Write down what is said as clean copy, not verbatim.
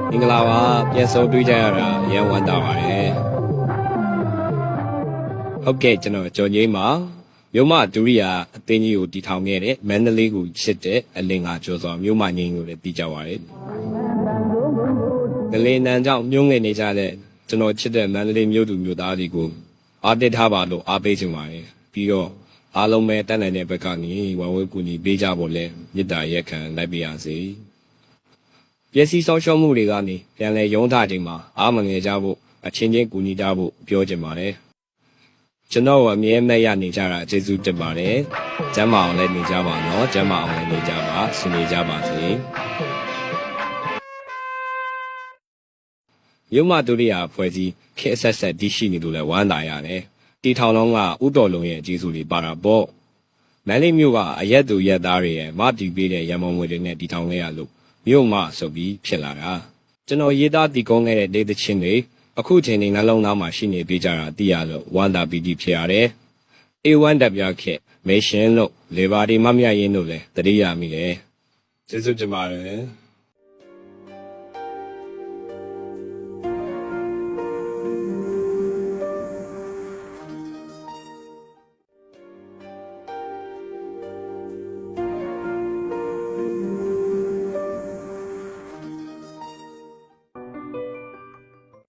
မင်္ဂလာပါပြန်ဆုံးတွေ့ကြရတာအရင်ဝမ်းသာပါတယ်ဟုတ်ကဲ့ကျွန်တော်ကျော်ငိမ့်ပါမြို့မဒူရိယာအသင်းကြီးကိုတည်ထောင်ခဲ့တဲ့မန္တလေးကိုချစ်တဲ့အလင်္ကာကျော်စွာမြို့မငိမ့်ကိုလည်းတည်ကြပါတယ်ငလင်နံကြောင့်ညှိုးငယ်နေကြတဲ့ကျွန်တော်ချစ်တဲ့မန္တလေးမြို့သူမြို့သားတွေကိုအားတက်ထားပါလို့အားပေးချင်ပါတယ်ပြီးတော့အားလုံးပဲတတ်နိုင်တဲ့ဘက်ကနေဝဝကူညီပေးကြဖို့လဲမေတ္တာရက်ခံလိုက်ပါရစေပျက်စီးဆုံးရှုံးမှုတွေကနေပြန်လည်ရုံးထချိန်မှာအားမငယ်ကြဖို့အချင်းချင်းကူညီကြဖို့ပြောချင်ပါတယ်ကျွန်တော်အမြဲမဲ့ရနေကြတာကျေးဇူးတင်ပါတယ်ကျမ်းမာအောင်လည်းနေကြပါနော်ကျမ်းမာအောင်လည်းနေကြပါဆင်နေကြပါစေမြို့မဒုတိယဖွဲ့စည်းခေတ်ဆက်ဆက်တည်ရှိနေလို့လည်းဝမ်းသာရတယ်တီထောင်လုံးကဥတော်လုံးရဲ့ကျေးဇူးတွေပါတာပေါ့မန္တလေးမြို့ကအရက်သူရက်သားတွေရဲ့မတီးပေးတဲ့ရမုံငွေတွေနဲ့တီထောင်ခဲ့ရလို့မြို့မဆိုပြီးဖြစ်လာတာကျွန်တော်ရေးသားတည်ကုန်းခဲ့တဲ့ဒေသချင်းတွေအခုချိန်နေနှလုံးသားမှာရှိနေပြကြတာသိရလို့ဝမ်းသာပီတိဖြစ်ရတယ် A1 တက်ပြခက်မေရှင်လို့လေဘာဒီမမြရင်းလို့လည်းတတိယမိတယ်ကျေးဇူးတင်ပါတယ်